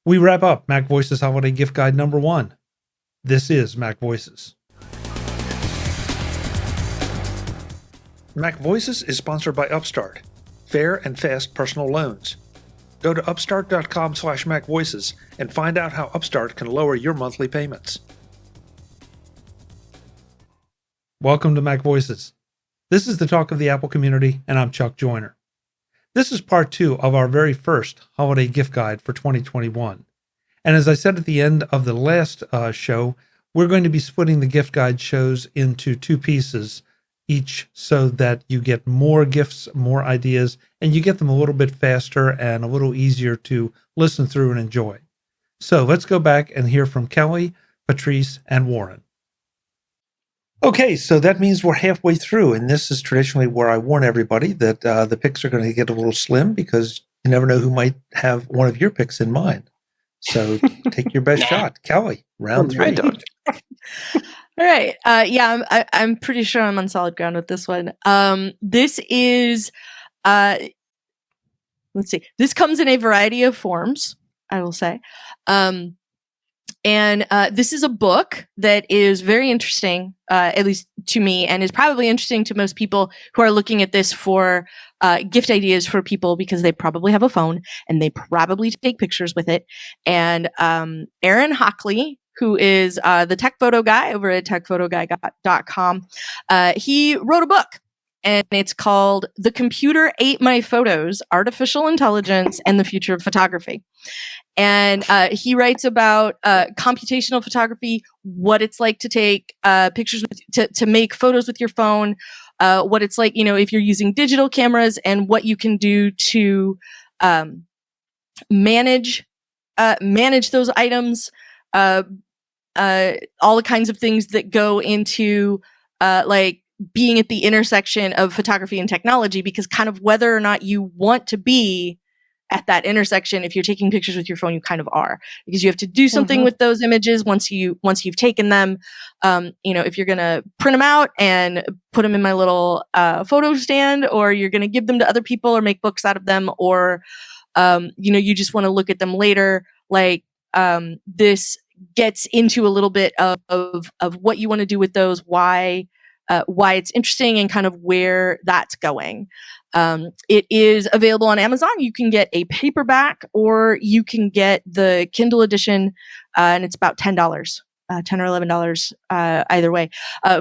We wrap up MacVoices Holiday Gift Guide number 1. This is MacVoices. MacVoices is sponsored by Upstart, fair and fast personal loans. Go to upstart.com/MacVoices and find out how Upstart can lower your monthly payments. Welcome to MacVoices. This is the talk of the Apple community, and I'm Chuck Joyner. This is part 2 of our very first holiday gift guide for 2021. And as I said at the end of the last show, we're going to be splitting the gift guide shows into 2 pieces each so that you get more gifts, more ideas, and you get them a little bit faster and a little easier to listen through and enjoy. So let's go back and hear from Kelly, Patrice, and Warren. Okay, so that means we're halfway through, and this is traditionally where I warn everybody that the picks are going to get a little slim because you never know who might have one of your picks in mind. So take your best shot. Kelly, round 3. I don't. All right. I'm pretty sure I'm on solid ground with this one. This is, let's see. This comes in a variety of forms, I will say. And this is a book that is very interesting, at least to me, and is probably interesting to most people who are looking at this for gift ideas for people because they probably have a phone and they probably take pictures with it. And Aaron Hockley, who is the tech photo guy over at techphotoguy.com, he wrote a book. And it's called The Computer Ate My Photos, Artificial Intelligence and the Future of Photography. And he writes about computational photography, what it's like to take pictures, to make photos with your phone, what it's like, if you're using digital cameras, and what you can do to manage those items, all the kinds of things that go into like being at the intersection of photography and technology, because kind of whether or not you want to be at that intersection, if you're taking pictures with your phone, you kind of are, because you have to do something with those images once you've taken them. If you're going to print them out and put them in my little photo stand, or you're going to give them to other people or make books out of them, or you just want to look at them later. Like this gets into a little bit of what you want to do with those, why it's interesting, and kind of where that's going. It is available on Amazon. You can get a paperback, or you can get the Kindle edition, and it's about $10, $10 or $11, either way.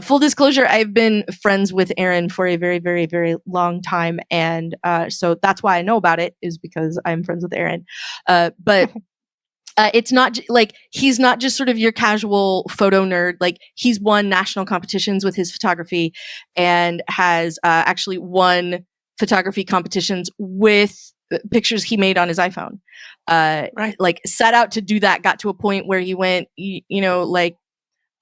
Full disclosure, I've been friends with Aaron for a very, very, very long time, and so that's why I know about it, is because I'm friends with Aaron. But it's not like he's not just sort of your casual photo nerd. Like, he's won national competitions with his photography, and has actually won photography competitions with pictures he made on his iPhone. Right. Like, set out to do that, got to a point where he went,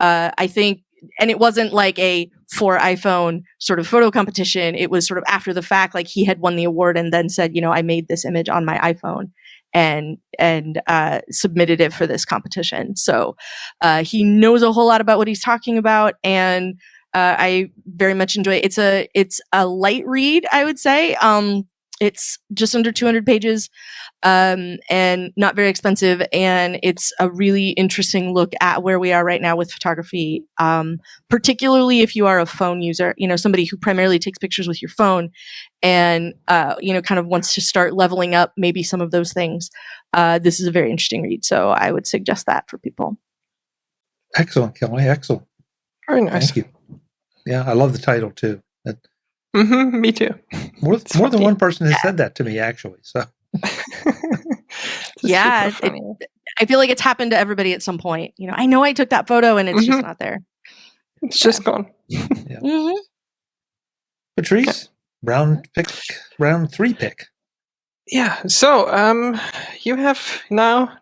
I think, and it wasn't like a for iPhone sort of photo competition. It was sort of after the fact, like he had won the award and then said, I made this image on my iPhone and submitted it for this competition. So he knows a whole lot about what he's talking about, and I very much enjoy it. It's a light read, I would say. It's just under 200 pages, and not very expensive. And it's a really interesting look at where we are right now with photography, particularly if you are a phone user, somebody who primarily takes pictures with your phone, and, kind of wants to start leveling up maybe some of those things. This is a very interesting read. So I would suggest that for people. Excellent, Kelly. Excellent. Very nice. Thank you. Yeah, I love the title too. Me too. More than one person has said that to me, actually. So, yeah, I feel like it's happened to everybody at some point. I know I took that photo and it's just not there. It's just gone. Yeah. Patrice, round 3 pick. Yeah. So, you have now,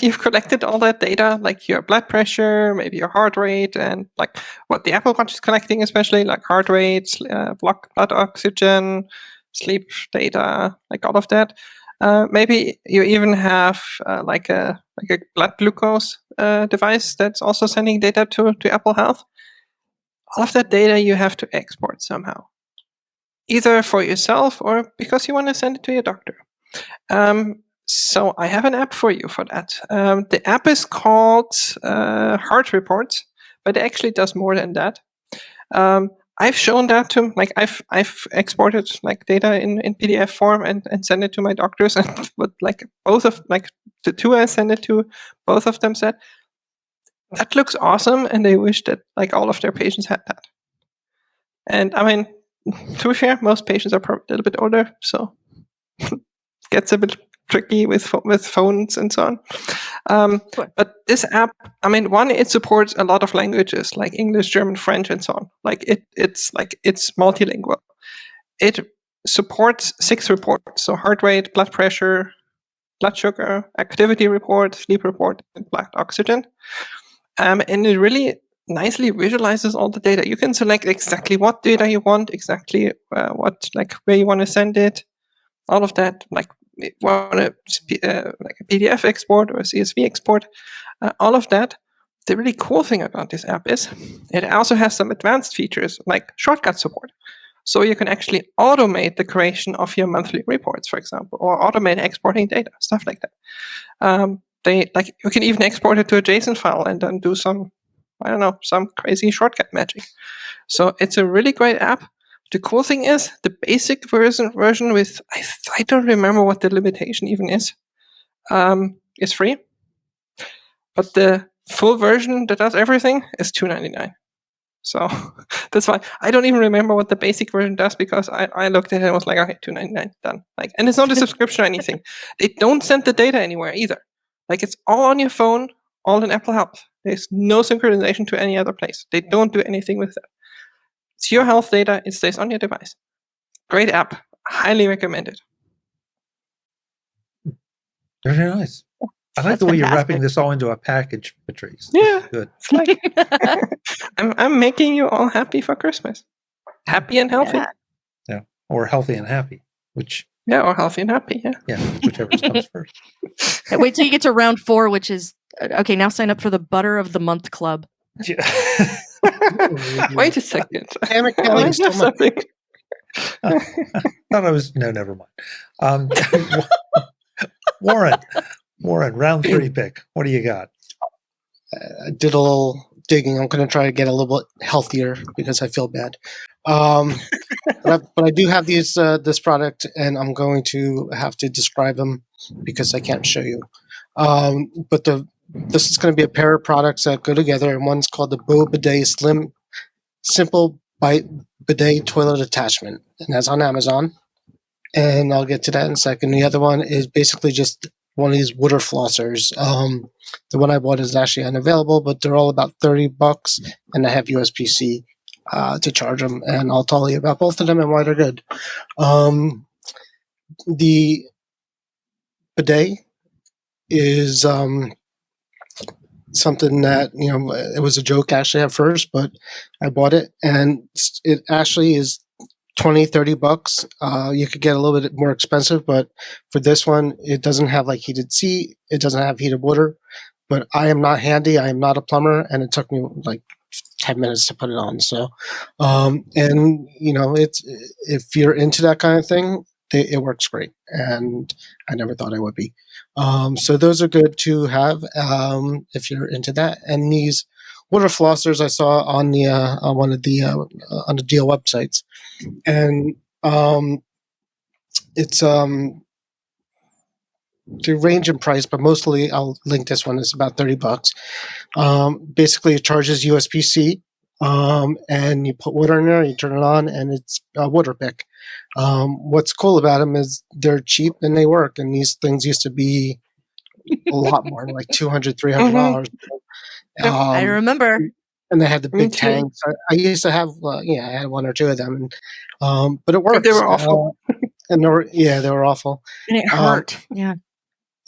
you've collected all that data, like your blood pressure, maybe your heart rate, and like what the Apple Watch is collecting, especially like heart rate, blood oxygen, sleep data, like all of that. Maybe you even have like a blood glucose device that's also sending data to Apple Health. All of that data you have to export somehow, either for yourself or because you want to send it to your doctor. So I have an app for you for that. The app is called Heart Reports, but it actually does more than that. I've shown that to I've exported like data in PDF form and sent it to my doctors, and but like both of like the two I sent it to, both of them said that looks awesome, and they wish that like all of their patients had that. And I mean, to be fair, most patients are probably a little bit older, so it gets a bit tricky with phones and so on. But this app, I mean, one, it supports a lot of languages like English, German, French, and so on. Like it's multilingual. It supports 6 reports: so heart rate, blood pressure, blood sugar, activity report, sleep report, and blood oxygen. And it really nicely visualizes all the data. You can select exactly what data you want, exactly where you want to send it, all of that. Like want like a PDF export or a CSV export, all of that. The really cool thing about this app is it also has some advanced features like shortcut support. So you can actually automate the creation of your monthly reports, for example, or automate exporting data, stuff like that. You can even export it to a JSON file and then do some crazy shortcut magic. So it's a really great app. The cool thing is the basic version with I don't remember what the limitation even is free, but the full version that does everything is $2.99. So that's why I don't even remember what the basic version does, because I looked at it and was like, okay, $2.99 done. Like, and it's not a subscription or anything. They don't send the data anywhere either. Like, it's all on your phone, all in Apple Health. There's no synchronization to any other place. They don't do anything with that. It's your health data. It stays on your device. Great app. Highly recommended. Very nice. I like That's the way you're fantastic. wrapping this all into a package, Patrice. Yeah. Good. It's like I'm making you all happy for Christmas. Happy and healthy. Yeah. Or healthy and happy, which. Yeah, or healthy and happy. Yeah. Yeah, whichever comes first. Wait till you get to round 4, which is okay. Now sign up for the Butter of the Month Club. Yeah. Wait a second. Damn it, Kelly, you stole my- Something. Thought I was never mind. Warren, round 3 pick. What do you got? I did a little digging. I'm going to try to get a little bit healthier because I feel bad. But I do have this product, and I'm going to have to describe them because I can't show you. But this is going to be a pair of products that go together, and one's called the BioBidet Slim Simple Bidet Toilet Attachment, and that's on Amazon. And I'll get to that in a second. The other one is basically just one of these water flossers. The one I bought is actually unavailable, but they're all about $30, and I have USB-C to charge them. And I'll tell you about both of them and why they're good. The bidet is something that, it was a joke actually at first, but I bought it, and it actually is $20-$30. You could get a little bit more expensive, but for this one, it doesn't have like heated seat. It doesn't have heated water. But I am not handy. I am not a plumber, and it took me like 10 minutes to put it on. So, it's if you're into that kind of thing, it works great, and I never thought I would be. So those are good to have if you're into that. And these water flossers I saw on the on one of the on the deal websites, and it's they range in price, but mostly I'll link this one. It's about $30. Basically, it charges USB-C, and you put water in there, you turn it on, and it's a water pick. What's cool about them is they're cheap and they work. And these things used to be a lot more, like $200, $300. I remember. And they had the big tanks. I used to have, I had 1 or 2 of them, and, but it works. They were awful. And they were awful. And it hurt. Yeah.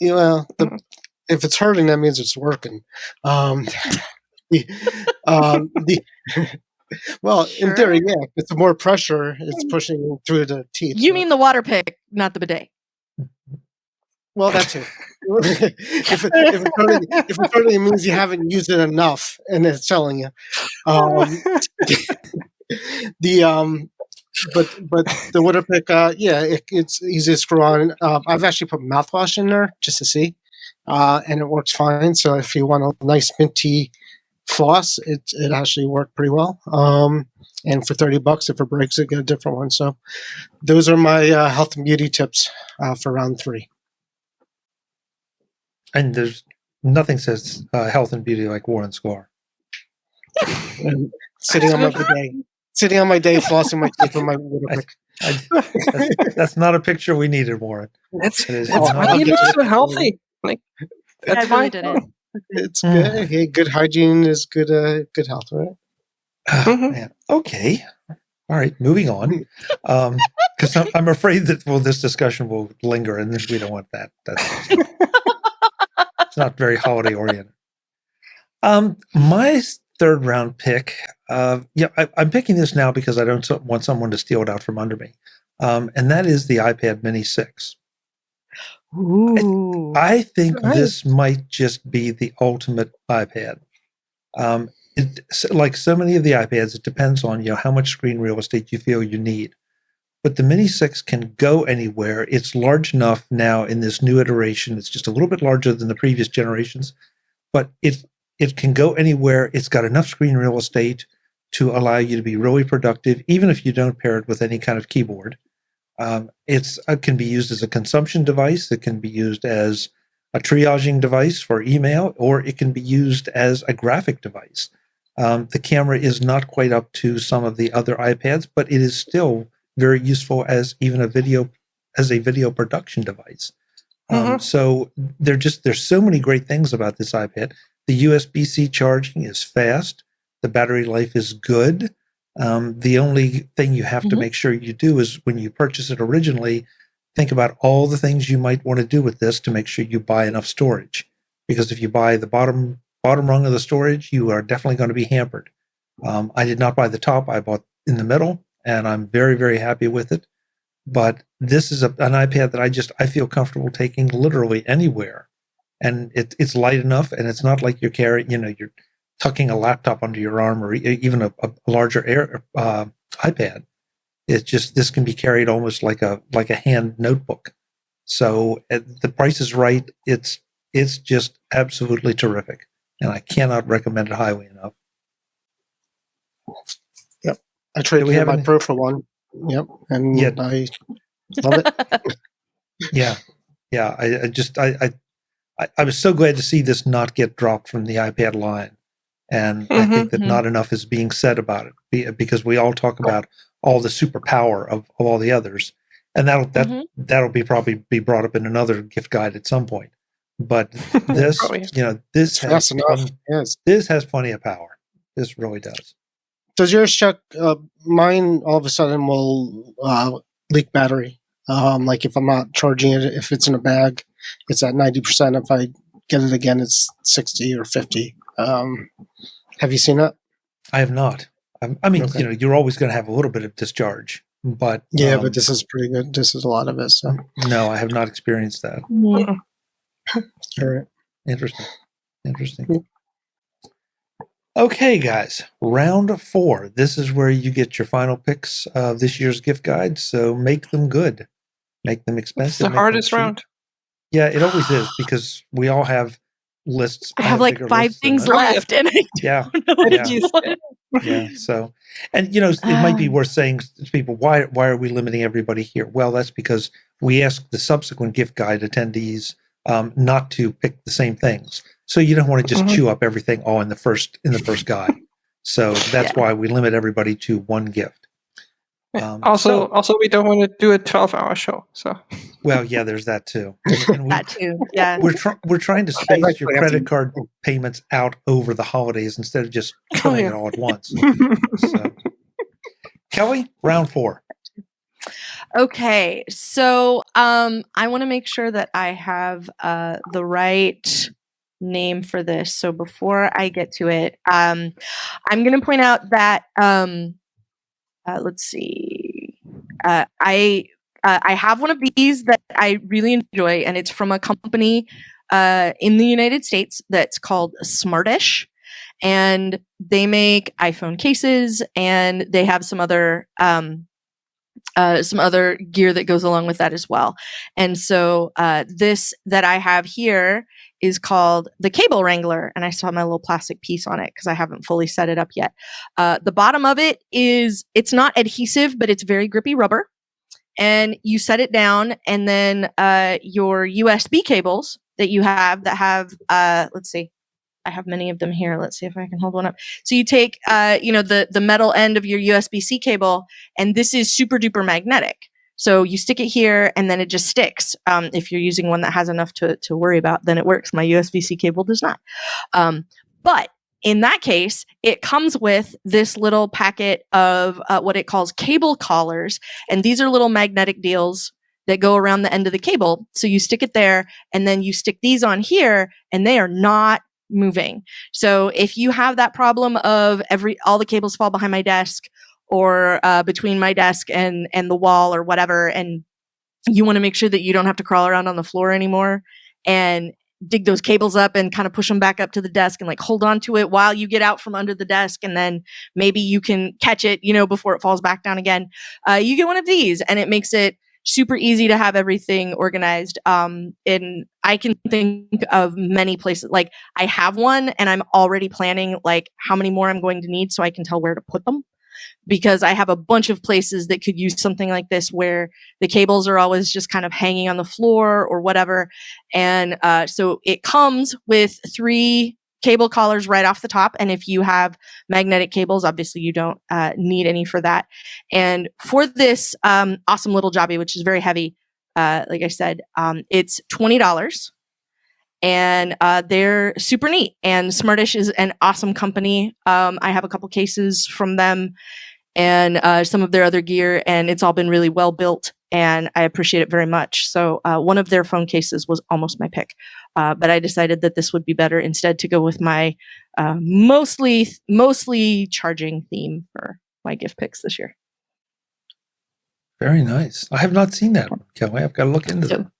Well, if it's hurting, that means it's working. Well, in theory, yeah. If it's more pressure, it's pushing through the teeth. You mean the water pick, not the bidet. Well, that too. if it's hurting, it means you haven't used it enough, and it's telling you. but the water pick, it's easy to screw on. I've actually put mouthwash in there just to see, and it works fine. So if you want a nice minty floss, it actually worked pretty well. And for $30, if it breaks, it get a different one. So those are my health and beauty tips for round 3. And there's nothing says health and beauty like Warren Sklar. And sitting on my day, flossing my teeth with my water pick. That's not a picture we needed, Warren. That's not why you look so healthy. Like, that's I really why. didn't. It's good. Hey, good hygiene is good. Good health, right? Man. Okay. All right. Moving on. Because I'm afraid that this discussion will linger, and we don't want that. It's not very holiday oriented. My third round pick. I'm picking this now because I don't want someone to steal it out from under me. And that is the iPad Mini 6. Ooh. I think this might just be the ultimate iPad. Like so many of the iPads, it depends on how much screen real estate you feel you need. But the Mini 6 can go anywhere. It's large enough now in this new iteration. It's just a little bit larger than the previous generations, but it can go anywhere. It's got enough screen real estate to allow you to be really productive, even if you don't pair it with any kind of keyboard. It can be used as a consumption device. It can be used as a triaging device for email, or it can be used as a graphic device. The camera is not quite up to some of the other iPads, but it is still very useful as even a video production device. So there's so many great things about this iPad. The USB-C charging is fast. The battery life is good. The only thing you have to make sure you do is when you purchase it originally, think about all the things you might want to do with this to make sure you buy enough storage. Because if you buy the bottom rung of the storage, you are definitely going to be hampered. I did not buy the top. I bought in the middle, and I'm very, very happy with it. But this is an iPad that I feel comfortable taking literally anywhere. And it's light enough, and it's not like you're carrying, you're tucking a laptop under your arm or even a larger iPad. It's just, this can be carried almost like a hand notebook. So the price is right. It's just absolutely terrific, and I cannot recommend it highly enough. Yep, I traded in my Pro for one. Yep, and I love it. Yeah. I was so glad to see this not get dropped from the iPad line. And I think that not enough is being said about it, because we all talk about all the superpower of all the others. And that'll probably be brought up in another gift guide at some point. But this, this has plenty of power. This really does. Does yours, Chuck? Mine all of a sudden will leak battery. Like if I'm not charging it, if it's in a bag, it's at 90%. If I get it again, it's 60 or 50. Have you seen that? I have not. I mean, you're always going to have a little bit of discharge, but but this is pretty good. This is a lot of it. So no, I have not experienced that. All right. Interesting. Okay, guys, round 4. This is where you get your final picks of this year's gift guide. So make them good, make them expensive. It's the hardest round. Yeah, it always is, because we all have lists. I have like 5 things left, and I don't know what to use. Yeah. So, and it might be worth saying to people, why are we limiting everybody here? Well, that's because we ask the subsequent gift guide attendees not to pick the same things. So you don't want to just chew up everything all in the first guide. So that's why we limit everybody to one gift. Also, we don't want to do a 12-hour show. So, well, yeah, there's that too. And that too. Yeah, we're trying to space your credit card payments out over the holidays instead of just killing it all at once. So, Kelly, round 4. Okay, so I want to make sure that I have the right name for this. So before I get to it, I'm going to point out that let's see, I have one of these that I really enjoy, and it's from a company in the United States that's called Smartish, and they make iPhone cases, and they have some other some other gear that goes along with that as well. And so this that I have here is called the Cable Wrangler, and I saw my little plastic piece on it because I haven't fully set it up yet. The bottom of it it's not adhesive, but it's very grippy rubber. And you set it down, and then your USB cables that you have let's see, I have many of them here. Let's see if I can hold one up. So you take, the metal end of your USB-C cable, and this is super duper magnetic. So you stick it here, and then it just sticks. If you're using one that has enough to worry about, then it works. My USB-C cable does not. But in that case, it comes with this little packet of what it calls cable collars, and these are little magnetic deals that go around the end of the cable. So you stick it there, and then you stick these on here, and they are not moving. So if you have that problem of all the cables fall behind my desk or between my desk and the wall or whatever, and you want to make sure that you don't have to crawl around on the floor anymore and dig those cables up and kind of push them back up to the desk and like hold on to it while you get out from under the desk, and then maybe you can catch it, before it falls back down again. You get one of these, and it makes it super easy to have everything organized. And I can think of many places. Like I have one, and I'm already planning like how many more I'm going to need so I can tell where to put them, because I have a bunch of places that could use something like this where the cables are always just kind of hanging on the floor or whatever. And so it comes with 3 cable collars right off the top. And if you have magnetic cables, obviously you don't need any for that. And for this awesome little jobby, which is very heavy, like I said, it's $20. And they're super neat. And Smartish is an awesome company. I have a couple cases from them and some of their other gear, and it's all been really well built, and I appreciate it very much. So one of their phone cases was almost my pick, but I decided that this would be better instead to go with my mostly charging theme for my gift picks this year. Very nice. I have not seen that one, Kelly. I've got to look into that.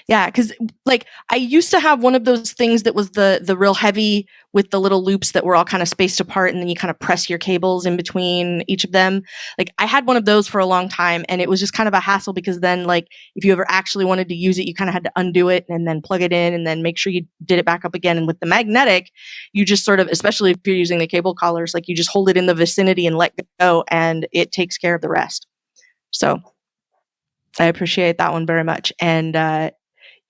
Yeah, because like I used to have one of those things that was the real heavy with the little loops that were all kind of spaced apart, and then you kind of press your cables in between each of them. Like I had one of those for a long time, and it was just kind of a hassle because then like if you ever actually wanted to use it, you kind of had to undo it and then plug it in and then make sure you did it back up again. And with the magnetic, you just sort of, especially if you're using the cable collars, like you just hold it in the vicinity and let go, and it takes care of the rest. So I appreciate that one very much. And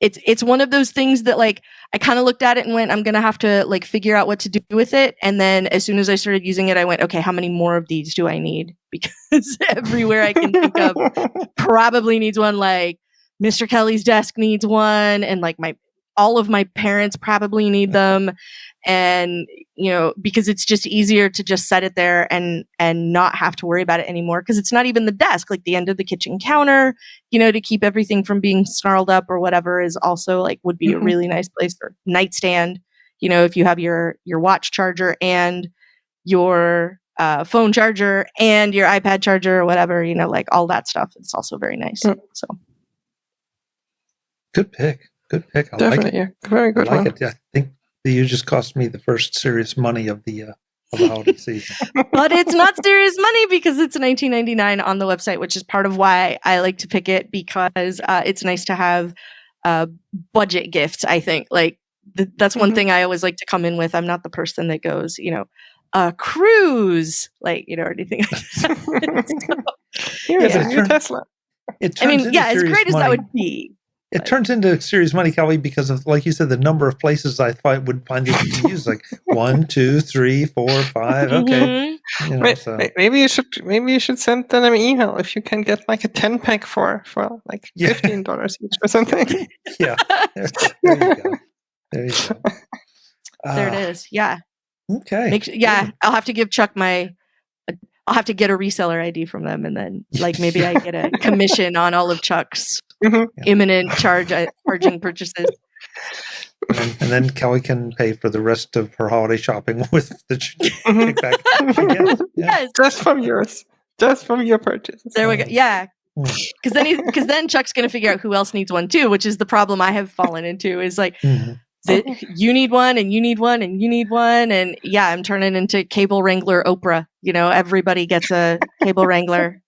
it's one of those things that like I kind of looked at it and went, I'm going to have to like figure out what to do with it. And then as soon as I started using it, I went, okay, how many more of these do I need? Because everywhere I can think of probably needs one. Like Mr. Kelly's desk needs one, and like all of my parents probably need them. And, because it's just easier to just set it there and not have to worry about it anymore. Because it's not even the desk, like the end of the kitchen counter, to keep everything from being snarled up or whatever is also like would be a really nice place. Or nightstand, if you have your watch charger and your phone charger and your iPad charger or whatever, like all that stuff. It's also very nice. So good pick. Good pick. I Definitely, like it. yeah. Very good I like one. it. Yeah, I think you just cost me the first serious money of the holiday season. But it's not serious money because it's $19.99 on the website, which is part of why I like to pick it, because it's nice to have budget gifts. I think like that's one thing I always like to come in with. I'm not the person that goes, a cruise, like or anything like that. Here's a new Tesla. It turns into as great as money. that would be. It turns into serious money, Kelly, because of, like you said, the number of places I thought would find it to use, like 1, 2, 3, 4, 5. Okay, maybe you should send them an email if you can get like a 10-pack for like $15 each or something. Yeah, there you go. There you go. There it is. Yeah. Okay. I'll have to give Chuck I'll have to get a reseller ID from them, and then like maybe I get a commission on all of Chuck's imminent charging purchases. And then Kelly can pay for the rest of her holiday shopping with the kickback. Yes. Just from your purchases. There we go. Yeah. Because then Chuck's going to figure out who else needs one too, which is the problem I have fallen into is like, you need one and you need one and you need one. And I'm turning into Cable Wrangler Oprah. Everybody gets a Cable Wrangler.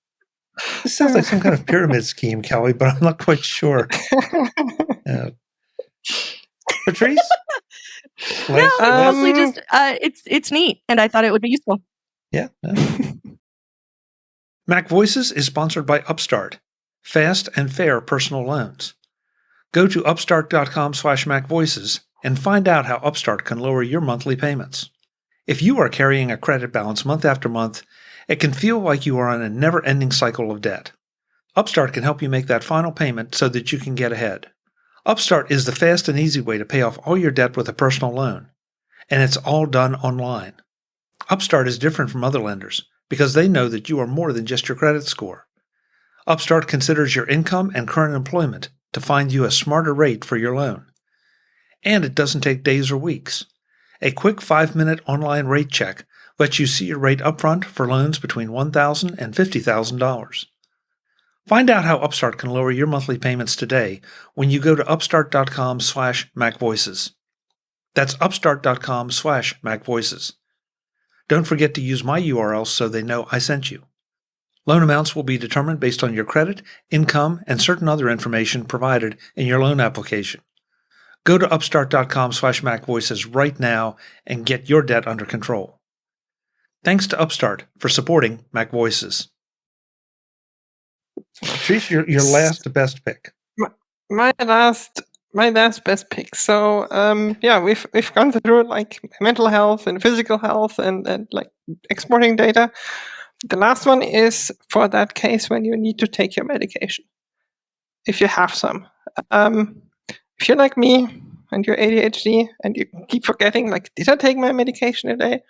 This sounds like some kind of pyramid scheme, Kelly, but I'm not quite sure. Patrice? No, it's mostly just it's neat, and I thought it would be useful. Yeah. MacVoices is sponsored by Upstart, fast and fair personal loans. Go to upstart.com/MacVoices and find out how Upstart can lower your monthly payments. If you are carrying a credit balance month after month, it can feel like you are on a never-ending cycle of debt. Upstart can help you make that final payment so that you can get ahead. Upstart is the fast and easy way to pay off all your debt with a personal loan, and it's all done online. Upstart is different from other lenders because they know that you are more than just your credit score. Upstart considers your income and current employment to find you a smarter rate for your loan. And it doesn't take days or weeks. A quick 5-minute online rate check lets you see your rate upfront for loans between $1,000 and $50,000. Find out how Upstart can lower your monthly payments today when you go to upstart.com/MacVoices. That's upstart.com/MacVoices. Don't forget to use my URL so they know I sent you. Loan amounts will be determined based on your credit, income, and certain other information provided in your loan application. Go to upstart.com/MacVoices right now and get your debt under control. Thanks to Upstart for supporting MacVoices. Patrice, your last best pick. My last best pick. So we've gone through like mental health and physical health and like exporting data. The last one is for that case when you need to take your medication, if you have some. If you're like me and you're ADHD and you keep forgetting, like, did I take my medication today?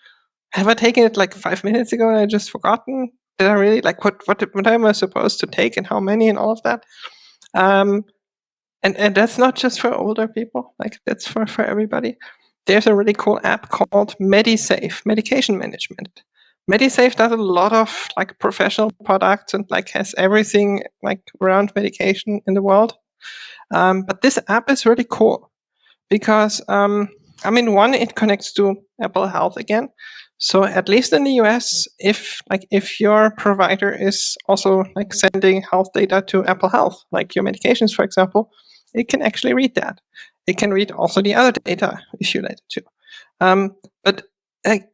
Have I taken it like 5 minutes ago and I just forgotten? Did I really, like, what am I supposed to take and how many and all of that? And that's not just for older people, like that's for everybody. There's a really cool app called Medisafe, medication management. Medisafe does a lot of like professional products and like has everything like around medication in the world. But this app is really cool because, one, it connects to Apple Health again. So at least in the US, if your provider is also like sending health data to Apple Health, like your medications, for example, it can actually read that. It can read also the other data if you let it to. But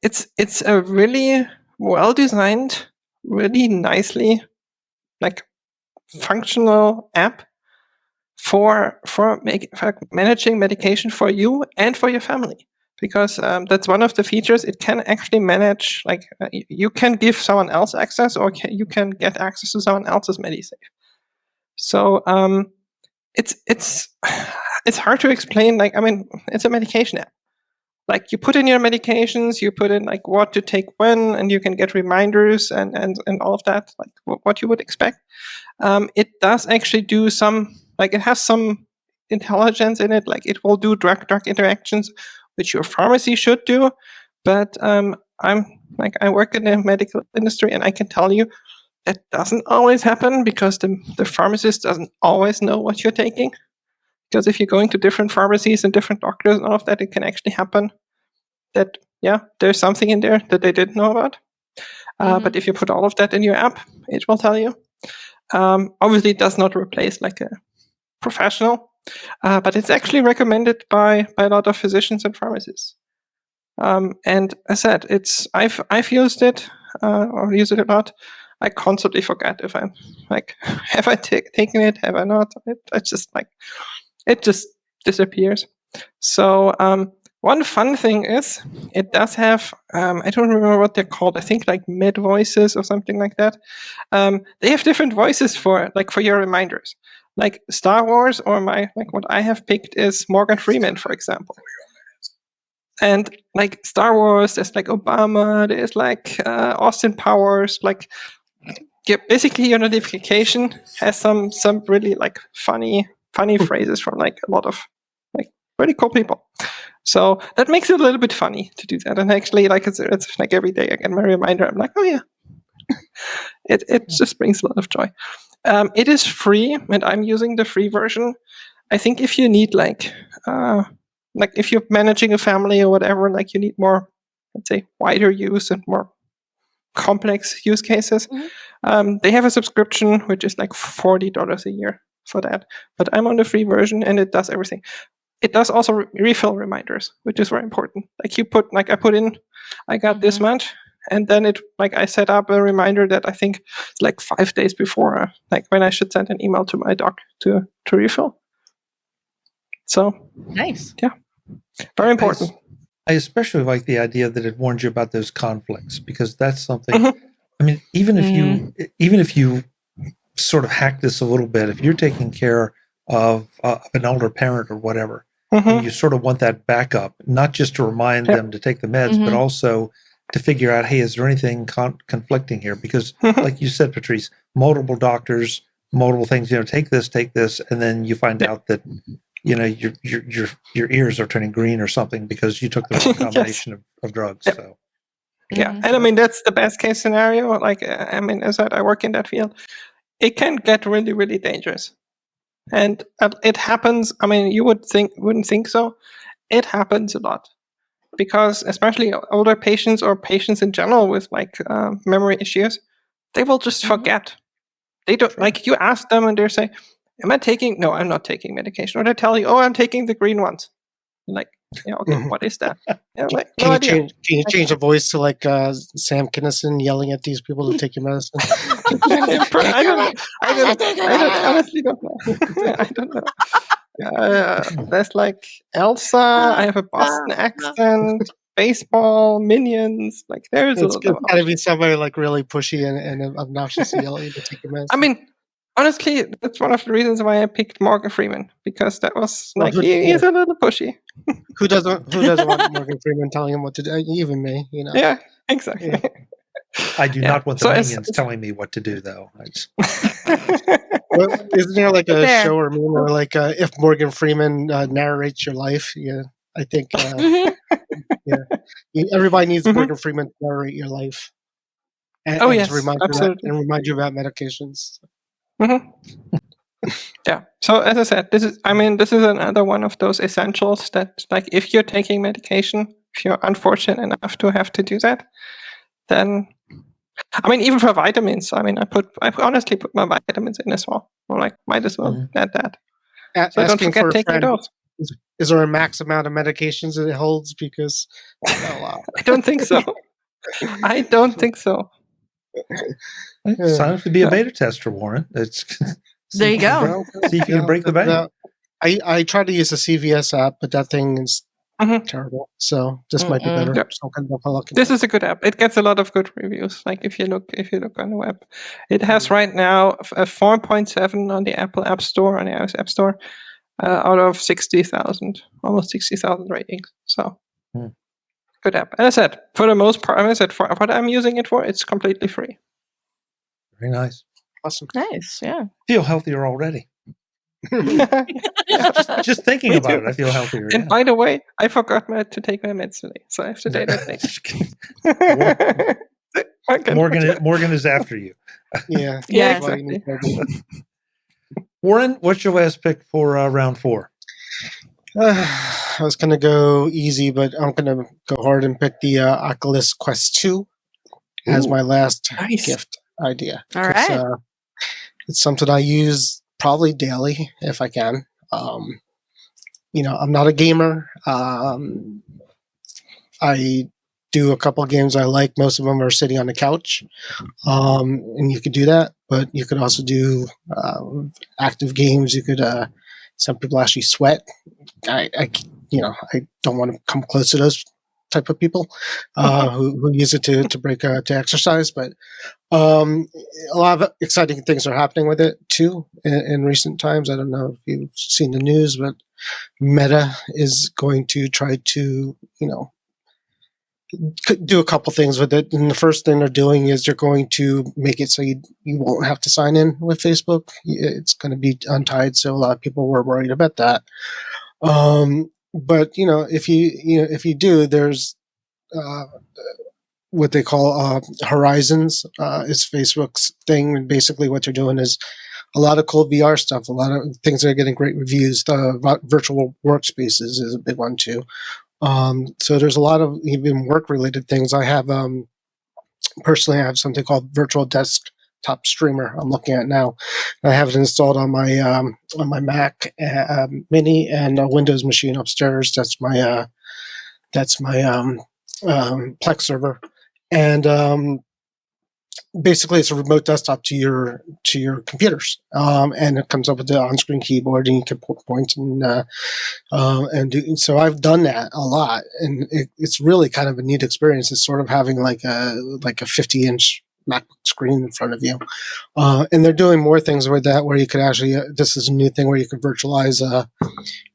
it's a really well-designed, really nicely like functional app for managing medication for you and for your family. Because that's one of the features. It can actually manage, like you can give someone else access, or you can get access to someone else's Medisafe. So it's hard to explain. Like, it's a medication app. Like you put in your medications, you put in like what to take when, and you can get reminders and all of that, like what you would expect. It does actually do some, like it has some intelligence in it. Like it will do drug interactions, which your pharmacy should do. But I work in the medical industry, and I can tell you that doesn't always happen because the pharmacist doesn't always know what you're taking. Because if you're going to different pharmacies and different doctors and all of that, it can actually happen that, there's something in there that they didn't know about. But if you put all of that in your app, it will tell you. Obviously, it does not replace like a professional, but it's actually recommended by a lot of physicians and pharmacists. And as I said, I've used it or use it a lot. I constantly forget if I'm like, have I taken it? Have I not? It just disappears. So one fun thing is it does have, I don't remember what they're called. I think like MacVoices or something like that. They have different voices for your reminders. Like Star Wars, or what I have picked is Morgan Freeman, for example. And like Star Wars, there's like Obama, there's like Austin Powers, like basically your notification has some really like funny phrases from like a lot of like really cool people. So that makes it a little bit funny to do that. And actually, like it's like every day I get my reminder. I'm like, oh yeah, it just brings a lot of joy. It is free, and I'm using the free version. I think if you need like if you're managing a family or whatever, like you need more, let's say, wider use and more complex use cases. They have a subscription, which is like $40 a year for that. But I'm on the free version, and it does everything. It does also refill reminders, which is very important. Like I put in, I got this much, and then I set up a reminder that I think it's like 5 days before, like when I should send an email to my doc to refill. So Nice. Yeah, very important. I especially like the idea that it warns you about those conflicts, because that's something. I mean, even if you sort of hack this a little bit, if you're taking care of an older parent or whatever, and you sort of want that backup, not just to remind them to take the meds, but also to figure out, hey, is there anything conflicting here? Because, like you said, Patrice, multiple doctors, multiple things. Take this, and then you find out that your ears are turning green or something because you took the wrong combination of drugs. Yep. So. Yeah, and I mean that's the best case scenario. Like I mean, as I work in that field, it can get really, really dangerous, and it happens. I mean, you wouldn't think so. It happens a lot because, especially older patients or patients in general with memory issues, they will just forget. They don't you ask them and they say, "Am I taking?" No, I'm not taking medication. Or they tell you, "Oh, I'm taking the green ones." You're like, yeah, okay, what is that? Can you change the voice to Sam Kinison yelling at these people to take your medicine? I honestly don't know. I don't know. There's like Elsa. I have a Boston accent. Baseball, Minions. Like there's it's gotta be somebody really pushy and obnoxious yelling to take your medicine. I mean, honestly, that's one of the reasons why I picked Morgan Freeman, because that was he's a little pushy. Who doesn't want Morgan Freeman telling him what to do? Even me, Yeah, exactly. Yeah. I do not want the minions telling me what to do, though. Isn't there a show or meme where if Morgan Freeman narrates your life? Yeah, I think everybody needs Morgan Freeman to narrate your life. And, remind you about medications. Yeah. So as I said, this is another one of those essentials that, if you're taking medication, if you're unfortunate enough to have to do that, then, even for vitamins, I honestly put my vitamins in as well. Or might as well add that. So don't forget taking those. Is there a max amount of medications that it holds? Because I don't think so. I don't think so. Sign up to be a beta tester, Warren. There you go. See if you can break the bank. I tried to use the CVS app, but that thing is terrible. So this might be better. Yep. This is a good app. It gets a lot of good reviews. If you look on the web, it has right now a 4.7 on the Apple App Store, on the iOS App Store, out of 60,000, almost 60,000 ratings. So good app. And I said, for the most part, for what I'm using it for, it's completely free. Very nice. Awesome. Nice. Yeah. Feel healthier already. just thinking about it, I feel healthier. And by the way, I forgot to take my meds today, so I have to take that thing. Morgan is after you. Yeah. Yeah. Exactly. Warren, what's your last pick for round 4? I was going to go easy, but I'm going to go hard and pick the Oculus Quest 2 as my last gift idea. All right. It's something I use probably daily if I can. I'm not a gamer. I do a couple of games I like. Most of them are sitting on the couch. And you could do that, but you could also do active games. You could, some people actually sweat. I don't want to come close to those type of people who use it to break to exercise, but a lot of exciting things are happening with it too in recent times. I don't know if you've seen the news, but Meta is going to try to do a couple things with it, and the first thing they're doing is they're going to make it so you won't have to sign in with Facebook. It's going to be untied, so a lot of people were worried about that. But if you do, there's what they call Horizons is Facebook's thing, and basically what they're doing is a lot of cool VR stuff, a lot of things that are getting great reviews. Virtual workspaces is a big one too. So there's a lot of even work related things. I have personally, I have something called virtual desktop streamer I'm looking at now. I have it installed on my Mac Mini and a Windows machine upstairs. That's my Plex server, and basically it's a remote desktop to your computers, and it comes up with the on-screen keyboard, and you can point and do. So I've done that a lot, and it's really kind of a neat experience. It's sort of having like a 50-inch MacBook screen in front of you, and they're doing more things with that where you could actually. This is a new thing where you can virtualize.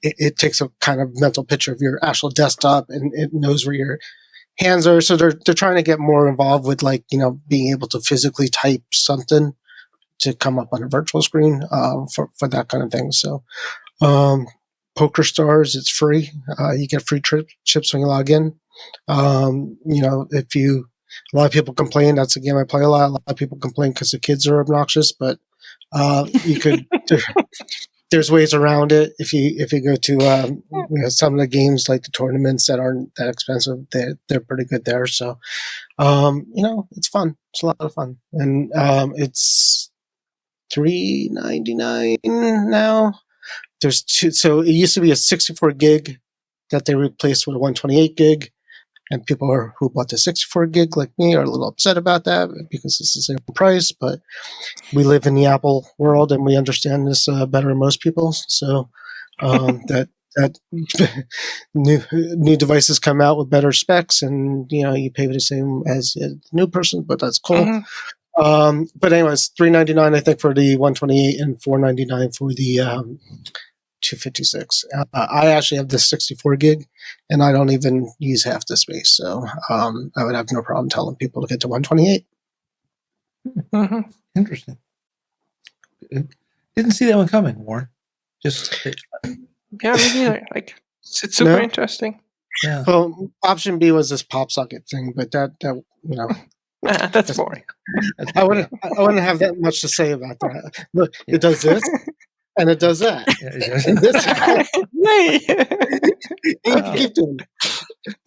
It takes a kind of mental picture of your actual desktop, and it knows where your hands are. So they're trying to get more involved with, like, being able to physically type something to come up on a virtual screen for that kind of thing. So Poker Stars, it's free. You get free chips when you log in. A lot of people complain. That's a game I play a lot. A lot of people complain because the kids are obnoxious, but you could. There's ways around it. If you go to some of the games, like the tournaments that aren't that expensive, they're pretty good there. So it's fun. It's a lot of fun, and it's $3.99 now. There's two. So it used to be a 64 gig that they replaced with a 128 gig. And people who bought the 64 gig like me are a little upset about that because it's the same price. But we live in the Apple world and we understand this better than most people. So that new devices come out with better specs, and you pay the same as the new person, but that's cool. Mm-hmm. But anyways, $3.99 I think for the 128 and $4.99 for the 256. I actually have the 64 gig, and I don't even use half the space, so I would have no problem telling people to get to 128. Mm-hmm. Interesting. Didn't see that one coming, Warren. Yeah, me neither. Like, it's super interesting. Yeah. Well, option B was this pop socket thing, but that that's boring. I wouldn't have that much to say about that. Look, it does this. And it does that. And this. You can keep doing it.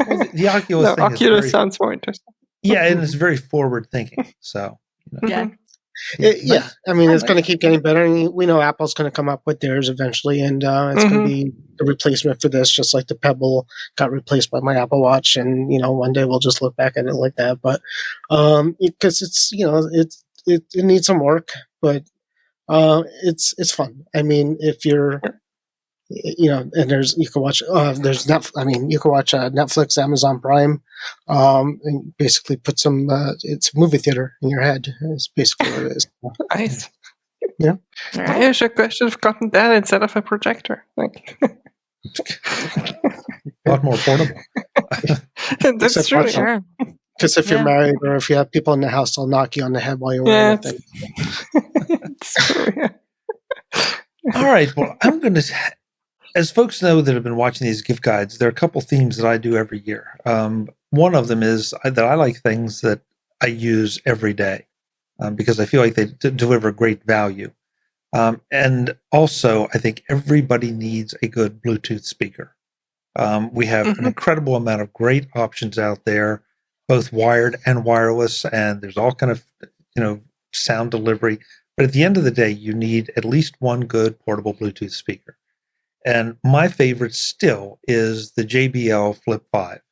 Well, the Oculus thing Oculus sounds more interesting. Yeah, and it's very forward thinking. So yeah. I mean, it's going to keep getting better. And we know Apple's going to come up with theirs eventually, and it's going to be the replacement for this, just like the Pebble got replaced by my Apple Watch. And one day we'll just look back at it like that. But because it's it needs some work, but it's fun. I mean, if you're, and you can watch, there's Netflix. I mean, you can watch Netflix, Amazon Prime, and basically put it's a movie theater in your head. It's basically what it is. Nice. Yeah. I should have gotten that instead of a projector. Like, a lot more portable. That's true. Sure. Because if you're married or if you have people in the house, they'll knock you on the head while you're wearing the thing. All right. Well, I'm going to, as folks know that have been watching these gift guides, there are a couple themes that I do every year. One of them is that I like things that I use every day because I feel like they deliver great value. And also, I think everybody needs a good Bluetooth speaker. We have an incredible amount of great options out there, both wired and wireless, and there's all kind of, sound delivery. But at the end of the day, you need at least one good portable Bluetooth speaker. And my favorite still is the Jbl Flip 5.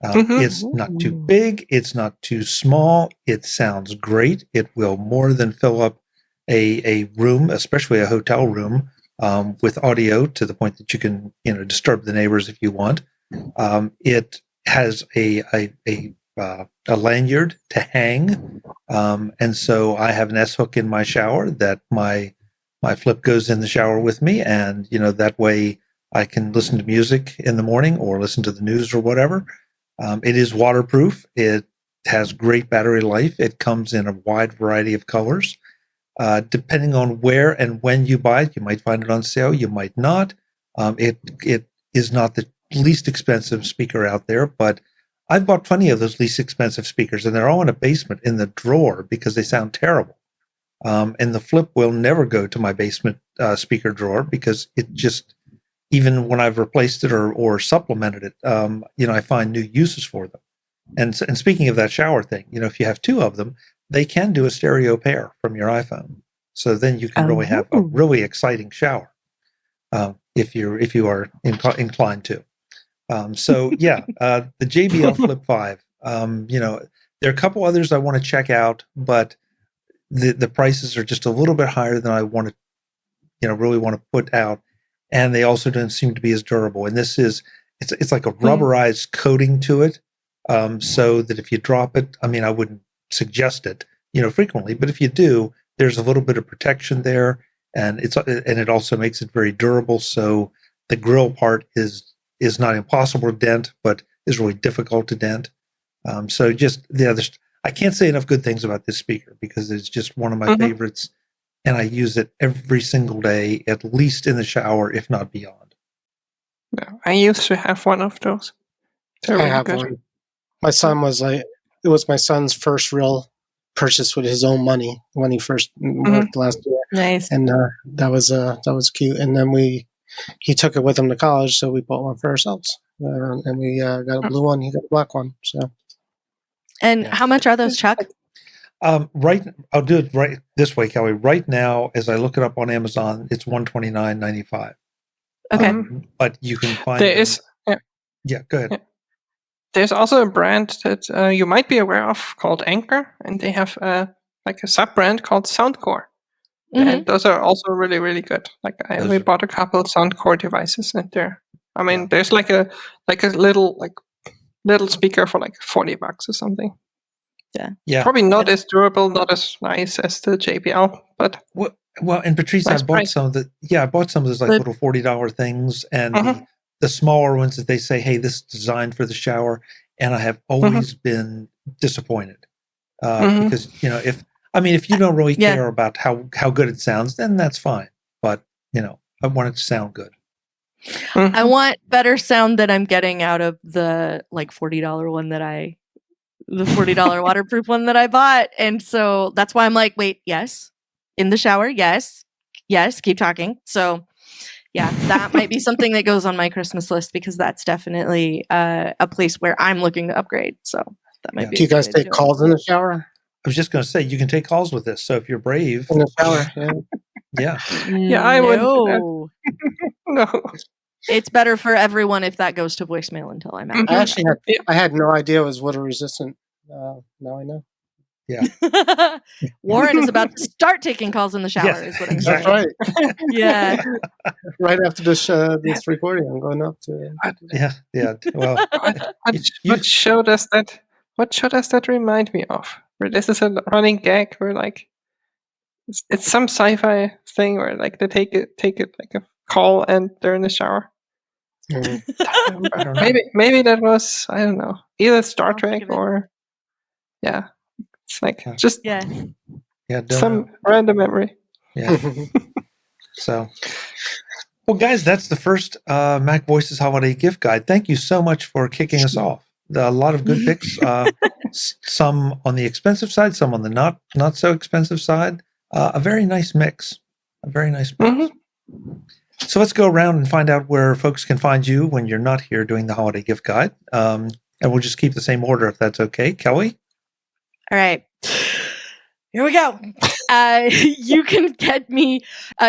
It's not too big. It's not too small. It sounds great. It will more than fill up a room, especially a hotel room, with audio to the point that you can, disturb the neighbors if you want. It has a lanyard to hang, and so I have an S-hook in my shower that my Flip goes in the shower with me, and that way I can listen to music in the morning or listen to the news or whatever. It is waterproof. It has great battery life. It comes in a wide variety of colors. Depending on where and when you buy it, you might find it on sale, you might not. It is not the least expensive speaker out there, but I've bought plenty of those least expensive speakers, and they're all in a basement in the drawer because they sound terrible. And the Flip will never go to my basement speaker drawer because it just, even when I've replaced it or supplemented it, I find new uses for them. And speaking of that shower thing, if you have two of them, they can do a stereo pair from your iPhone. So then you can really have a really exciting shower if you are inclined to. So yeah, the JBL Flip 5. There are a couple others I want to check out, but the prices are just a little bit higher than I want to, really want to put out, and they also don't seem to be as durable. And this is it's like a rubberized coating to it, so that if you drop it, I mean, I wouldn't suggest it, frequently, but if you do, there's a little bit of protection there, and it also makes it very durable. So the grill part is not impossible to dent, but is really difficult to dent. So just I can't say enough good things about this speaker because it's just one of my favorites, and I use it every single day, at least in the shower, if not beyond. Yeah, I used to have one of those. They're I really have good. one. My son it was my son's first real purchase with his own money when he first worked last year. Nice. And that was cute. And then he took it with him to college, so we bought one for ourselves. And we got a blue one, he got a black one. So. And how much are those, Chuck? I'll do it right this way, Kelly. Right now, as I look it up on Amazon, it's $129.95. Okay. But you can find There is. Yeah, go ahead. Yeah. There's also a brand that you might be aware of called Anchor, and they have a sub-brand called Soundcore. And those are also really, really good. We bought a couple of Soundcore devices, and there's like a little speaker for like $40 or something. Yeah. Probably not as durable, not as nice as the JBL, but well, and Patrice, nice I bought some of those like little $40 things, and the smaller ones that they say, hey, this is designed for the shower, and I have always been disappointed because if you don't really care about how good it sounds, then that's fine. But I want it to sound good. I want better sound than I'm getting out of the like $40 one the $40 waterproof one that I bought, and so that's why I'm like, wait, yes, in the shower, yes, keep talking. So. Yeah, that might be something that goes on my Christmas list because that's definitely a place where I'm looking to upgrade. So that might be. Do you guys take calls in the shower? I was just going to say you can take calls with this. So if you're brave, in the shower, yeah, I would. No, it's better for everyone if that goes to voicemail until I'm out. I had no idea it was water resistant. Now I know. Yeah. Warren is about to start taking calls in the shower. Is what I'm saying. That's right. Yeah. Right after this recording, I'm going up to. Yeah. Well, what show does that remind me of? Where this is a running gag where it's some sci-fi thing where they take it like a call and they're in the shower. I don't know. Maybe that was, I don't know, either Star Trek or it's just some random memory. Yeah. So, well, guys, that's the first MacVoices holiday gift guide. Thank you so much for kicking us off. A lot of good picks. Some on the expensive side, some on the not so expensive side. A very nice mix. So let's go around and find out where folks can find you when you're not here doing the holiday gift guide. And we'll just keep the same order if that's okay. Kelly? All right. Here we go. You can get me.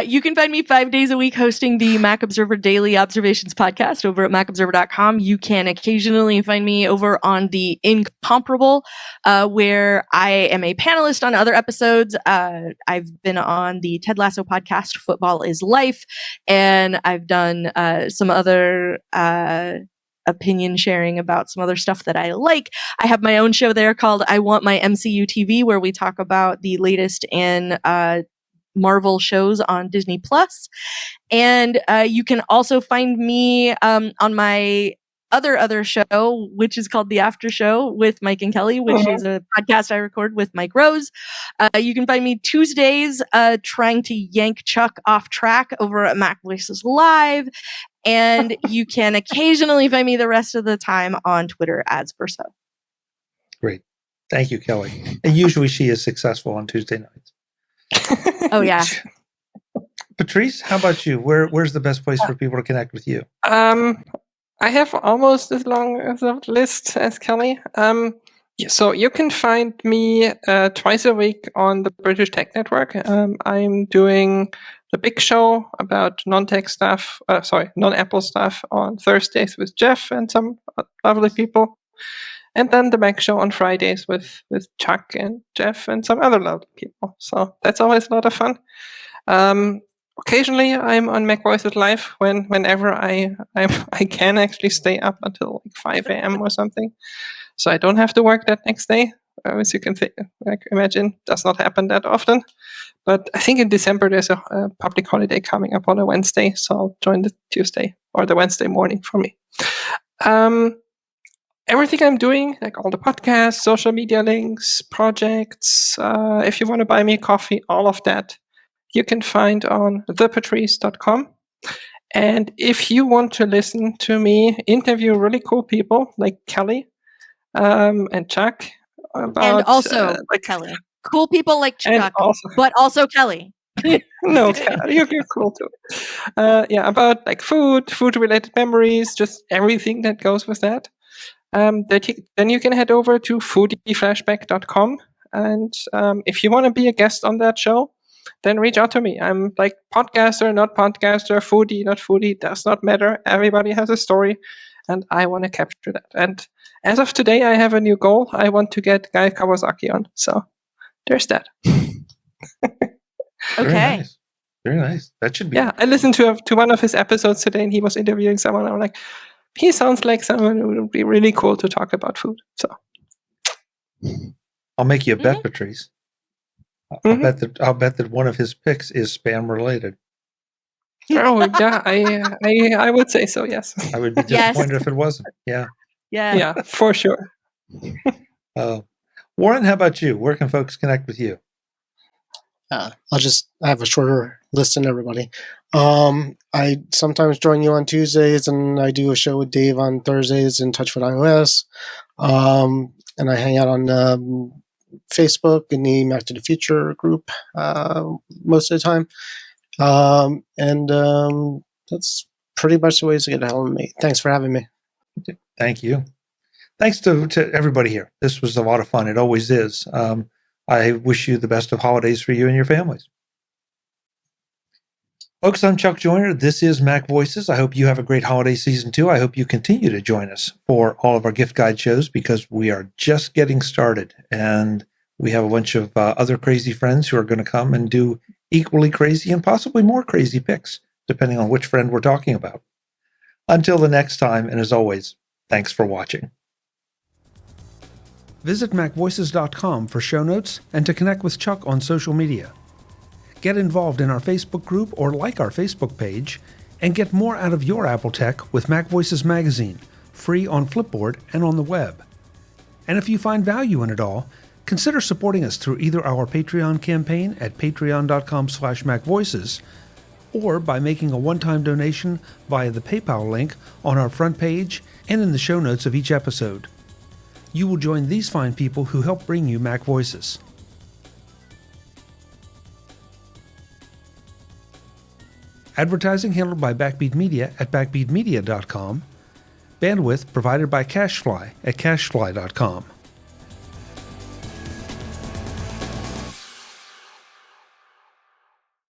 You can find me 5 days a week hosting the Mac Observer Daily Observations podcast over at macobserver.com. You can occasionally find me over on the Incomparable, where I am a panelist on other episodes. I've been on the Ted Lasso podcast, Football is Life, and I've done some other opinion sharing about some other stuff that I like. I have my own show there called I Want My MCU TV, where we talk about the latest in Marvel shows on Disney Plus. And you can also find me on my other show, which is called The After Show with Mike and Kelly, which is a podcast I record with Mike Rose. You can find me Tuesdays trying to yank Chuck off track over at MacVoices Live. And you can occasionally find me the rest of the time on Twitter as Verso. Great. Thank you, Kelly. And usually she is successful on Tuesday nights. Oh, yeah. Patrice, how about you? Where's the best place for people to connect with you? I have almost as long as a list as Kelly. So you can find me twice a week on the British Tech Network. I'm doing the big show about non-tech stuff, non-Apple stuff on Thursdays with Jeff and some lovely people. And then the Mac show on Fridays with Chuck and Jeff and some other lovely people. So that's always a lot of fun. Occasionally I'm on MacVoices Live whenever I can actually stay up until like 5 a.m. or something. So I don't have to work that next day. As you can imagine, does not happen that often. But I think in December there's a public holiday coming up on a Wednesday, so I'll join the Tuesday or the Wednesday morning for me. Everything I'm doing, like all the podcasts, social media links, projects, if you want to buy me a coffee, all of that, you can find on thepatrice.com. And if you want to listen to me interview really cool people like Kelly and Chuck, and also Kelly. Cool people like Chuck, but also Kelly. No, Kelly, you're cool too. About like food-related memories, just everything that goes with that. Then you can head over to foodieflashback.com, and if you want to be a guest on that show, then reach out to me. I'm like podcaster, not podcaster, foodie, not foodie, does not matter. Everybody has a story, and I want to capture that. And as of today, I have a new goal. I want to get Guy Kawasaki on. So there's that. Okay. Very nice. That should be. Yeah, I listened to one of his episodes today, and he was interviewing someone. I'm like, he sounds like someone who would be really cool to talk about food. So I'll make you a bet, Patrice. I'll bet that one of his picks is spam related. Oh yeah, I would say so. Yes. I would be disappointed if it wasn't. Yeah. Yeah, for sure. Warren, how about you? Where can folks connect with you? I have a shorter list than everybody. I sometimes join you on Tuesdays, and I do a show with Dave on Thursdays in Touch with iOS. And I hang out on Facebook in the Mac to the Future group most of the time. That's pretty much the ways to get a hold of me. Thanks for having me. Thank you. Thanks to everybody here. This was a lot of fun. It always is. I wish you the best of holidays for you and your families. Folks, I'm Chuck Joyner. This is Mac Voices. I hope you have a great holiday season too. I hope you continue to join us for all of our gift guide shows because we are just getting started. And we have a bunch of other crazy friends who are going to come and do equally crazy and possibly more crazy picks, depending on which friend we're talking about. Until the next time, and as always, thanks for watching. Visit MacVoices.com for show notes and to connect with Chuck on social media. Get involved in our Facebook group or like our Facebook page, and get more out of your Apple tech with MacVoices Magazine, free on Flipboard and on the web. And if you find value in it all, consider supporting us through either our Patreon campaign at patreon.com/MacVoices or by making a one-time donation via the PayPal link on our front page and in the show notes of each episode. You will join these fine people who help bring you Mac Voices. Advertising handled by Backbeat Media at backbeatmedia.com. Bandwidth provided by CacheFly at cachefly.com.